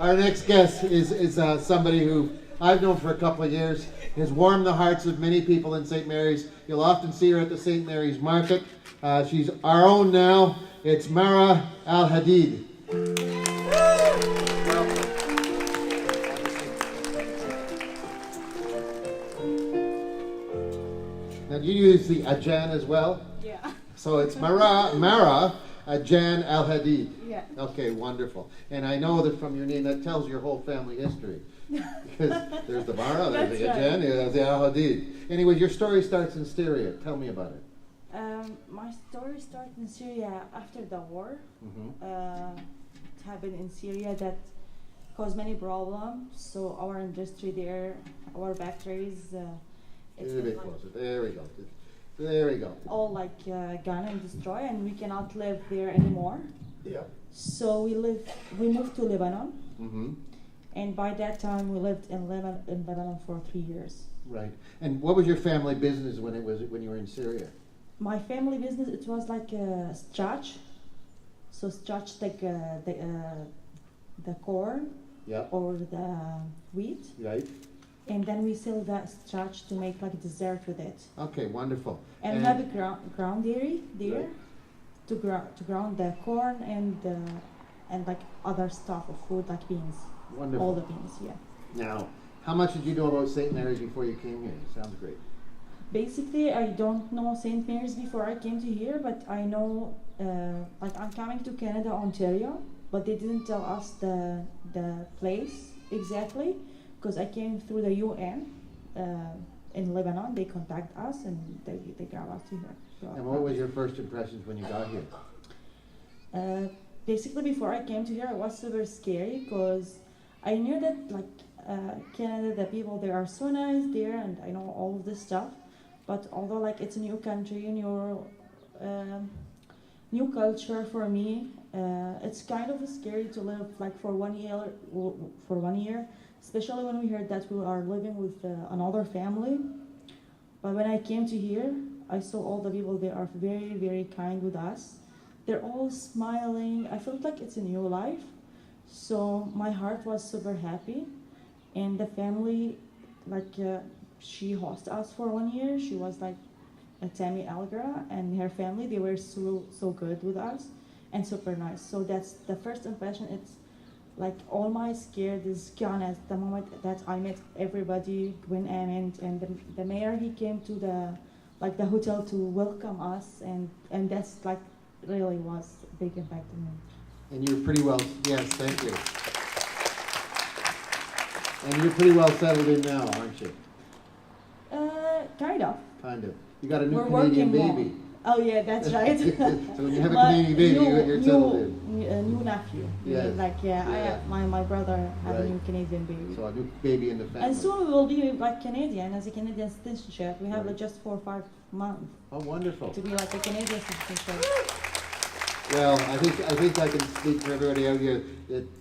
Our next guest is somebody who I've known for a couple of years, has warmed the hearts of many people in St. Mary's. You'll often see her at the St. Mary's Market. She's our own now. It's Marah Al Hadid. Now, do you use the Ajjan as well? Yeah. So it's Marah Ajjan Al Hadid. Yeah. Okay, wonderful. And I know that from your name, that tells your whole family history. Because there's the Marah, there's the Ajjan, there's the Al Hadid. Anyway, your story starts in Syria. Tell me about it. My story started in Syria after the war. It happened in Syria that caused many problems. So our industry there, our factories, it's A bit closer. There we go. There we go. all like gone and destroyed, and we cannot live there anymore. Yeah. So we moved to Lebanon, Mm-hmm. and by that time we lived in Lebanon for 3 years. Right. And what was your family business when you were in Syria? My family business, it was like a starch. So starch like the corn Yeah. or the wheat, Right. and then we sell that starch to make like dessert with it. Okay. Wonderful. And we have a ground dairy there Right. to ground the corn and like other stuff of food like beans. Wonderful. All the beans, yeah. Now, how much did you know about St. Mary's before you came here? Sounds great. Basically, I don't know St. Mary's before I came to here, but I know like I'm coming to Canada, Ontario, but they didn't tell us the place exactly because I came through the UN in Lebanon. They contact us and they grab us to here. So, And what was your first impressions when you got here? basically, before I came to here, I was super scary because I knew that like Canada, the people there are so nice there, and I know all of this stuff. But although like it's a new country, new culture for me, it's kind of scary to live like for 1 year, especially when we heard that we are living with another family. But when I came to here, I saw all the people. They are very, very kind with us. They're all smiling. I felt like it's a new life. So my heart was super happy. And the family, like, she hosted us for 1 year. She was like Tammy Algra and her family. They were so good with us and super nice. So that's the first impression. It's like all my scared is gone at the moment that I met everybody, Gwen Ament, and the mayor. He came to the hotel to welcome us, and that's like really was a big impact on me. And you're pretty well, yes, thank you. And you're pretty well settled in now, aren't you? Kind of. Kind of. You got a new We're Canadian working baby. more. Oh yeah, that's right. So when you have a Canadian baby, you're settled in. New nephew. Yeah. Like Yeah. my brother had a Right. new Canadian baby. So a new baby in the family. And soon we will be like Canadian as a Canadian citizenship. We have like Right. just 4 or 5 months Oh, wonderful. to be like a Canadian citizenship. Well, I think I can speak for everybody out here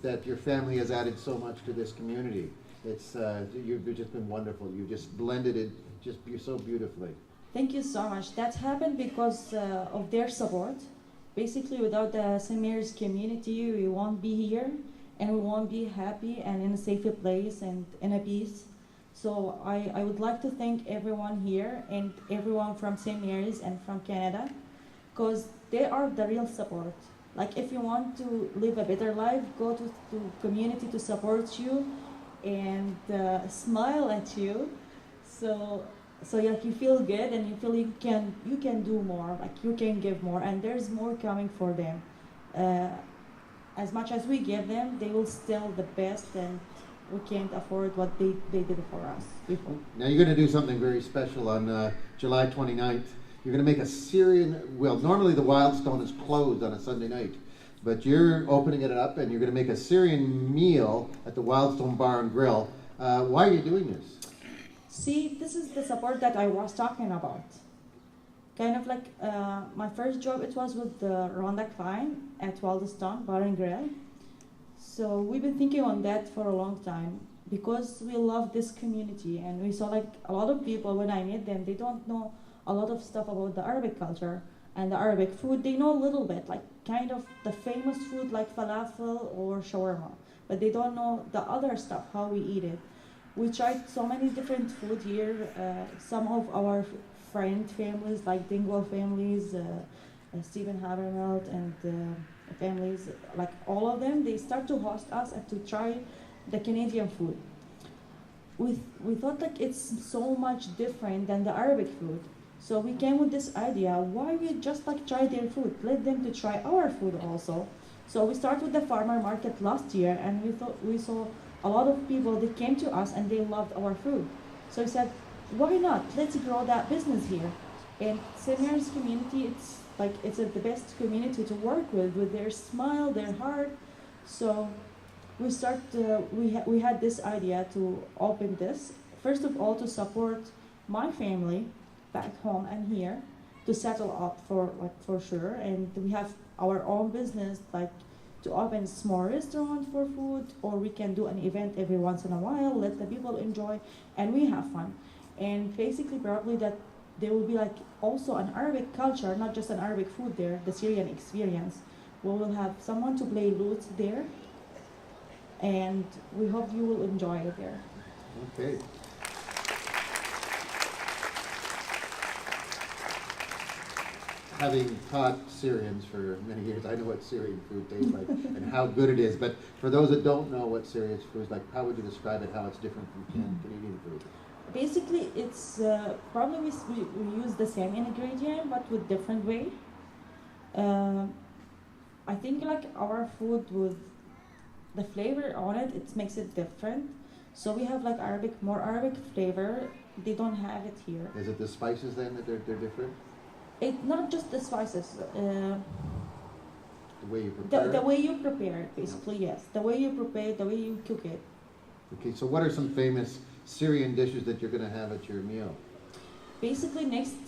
that your family has added so much to this community. It's you've just been wonderful. You just blended it so beautifully. Thank you so much. That happened because of their support. Basically, without the St. Mary's community, we won't be here, and we won't be happy and in a safe place and in a peace. So I would like to thank everyone here and everyone from St. Mary's and from Canada, because they are the real support. Like if you want to live a better life, go to community to support you and smile at you. So like you feel good and you feel you can do more, like you can give more, and there's more coming for them. As much as we give them, they will still the best, and we can't afford what they did for us before. Now you're going to do something very special on July 29th. You're going to make a Syrian, well, normally the Wildstone is closed on a Sunday night, but you're opening it up and you're going to make a Syrian meal at the Wildstone Bar and Grill. Why are you doing this? See, this is the support that I was talking about. Kind of like my first job, it was with Rhonda Klein at Wildstone Bar and Grill. So we've been thinking on that for a long time because we love this community, and we saw like a lot of people when I met them, they don't know a lot of stuff about the Arabic culture and the Arabic food. They know a little bit, like kind of the famous food like falafel or shawarma, but they don't know the other stuff, how we eat it. We tried so many different food here. Some of our friend families, like Dingwall families, Stephen Habermelt and families, like all of them, they start to host us and to try the Canadian food. We thought like it's so much different than the Arabic food. So we came with this idea, why we just like try their food, let them to try our food also. So we started with the farmer market last year, and we saw a lot of people that came to us and they loved our food. So we said, why not? Let's grow that business here. And Seniors community, it's the best community to work with their smile, their heart. So we had this idea to open this, first of all to support my family back home and here, to settle up for sure, and we have our own business, like to open small restaurant for food, or we can do an event every once in a while, let the people enjoy, and we have fun. And basically probably that there will be like also an Arabic culture, not just an Arabic food there, the Syrian experience. We will have someone to play lute there, and we hope you will enjoy it there. Okay. Having taught Syrians for many years, I know what Syrian food tastes like and how good it is. But for those that don't know what Syrian food is like, how would you describe it, how it's different from Canadian food? Basically, it's probably we use the same ingredient, but with different way. I think like our food with the flavor on it, it makes it different. So we have like more Arabic flavor. They don't have it here. Is it the spices then that they're different? It not just the spices. The way you prepare the way you prepare it, basically, yes. The way you prepare it, the way you cook it. Okay, so what are some famous Syrian dishes that you're going to have at your meal? Basically, next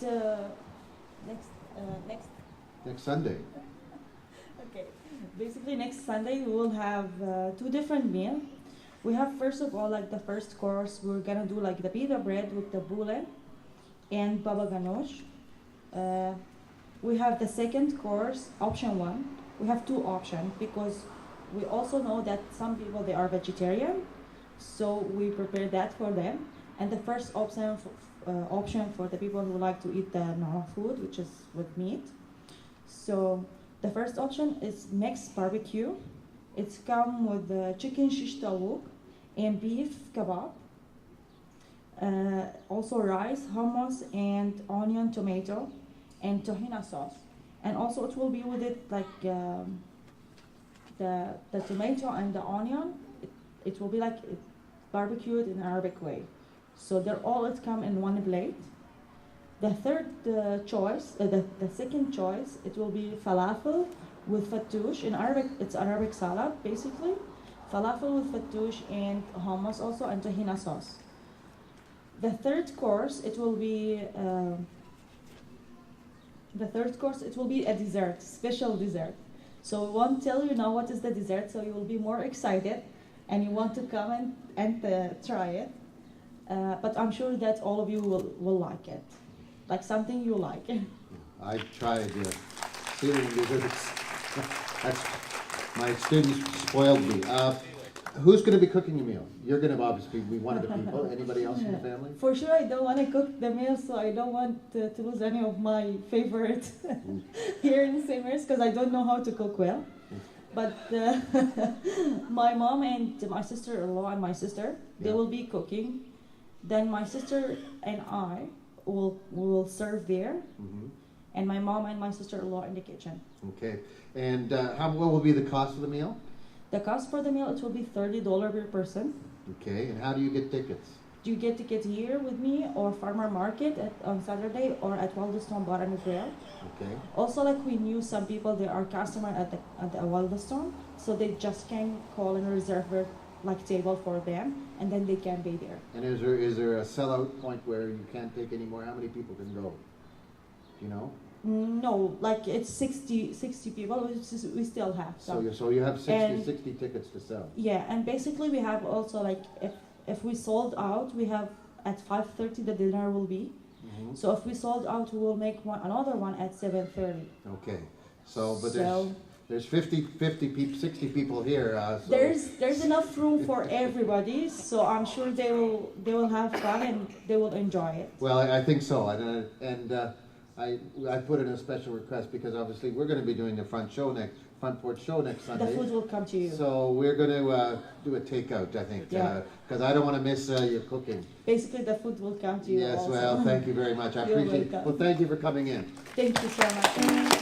Sunday. Okay. Basically, next Sunday we will have two different meals. We have first of all like the first course. We're gonna do like the pita bread with the boule and baba ganoush. We have the second course, option one. We have two options because we also know that some people they are vegetarian, so we prepare that for them. And the first option for the people who like to eat the normal food, which is with meat. So the first option is mixed barbecue. It's come with chicken shish tawuk and beef kebab. Also rice, hummus, and onion, tomato, and tahina sauce. And also it will be with it like the tomato and the onion. It will be like barbecued in Arabic way. So they're all it come in one plate. The third choice, the second choice, it will be falafel with fattoush. In Arabic, it's Arabic salad basically. Falafel with fattoush and hummus also, and tahina sauce. The third course, it will be a dessert, special dessert. So we won't tell you now what is the dessert, so you will be more excited and you want to come and try it. But I'm sure that all of you will like it, like something you like. I tried Syrian desserts. My students spoiled me. Who's going to be cooking the meal? You're going to obviously be one of the people. Anybody else in the family? For sure, I don't want to cook the meal, so I don't want to lose any of my favorite here in Simmers because I don't know how to cook well. But my mom and my sister-in-law and my sister, they will be cooking. Then my sister and I will serve there, and my mom and my sister-in-law in the kitchen. Okay. And what will be the cost of the meal? The cost for the meal, it will be $30 per person. Okay. And how do you get tickets? You get ticket here with me or Farmer Market on Saturday or at Wildstone Bar and Grill. Okay. Also, like we knew some people, they are customer at the Wildstone, so they just can call and reserve their like table for them, and then they can be there. And is there a sellout point where you can't take any more? How many people can go? Do you know? No, like it's 60 people, we still have some. So you have 60 tickets to sell. Yeah, and basically we have also like if we sold out, we have at 5:30 the dinner will be. So if we sold out, we will make another one at 7:30. Okay. So There's 50 people, 60 people here. So. There's enough room for everybody, so I'm sure they will have fun and they will enjoy it. Well, I think so, and I put in a special request because obviously we're going to be doing the front porch show next Sunday. The food will come to you. So we're going to do a takeout, I think, because I don't want to miss your cooking. Basically, the food will come to you. Yes, also. well, thank you very much. I You're appreciate it. welcome. Well, thank you for coming in. Thank you so much.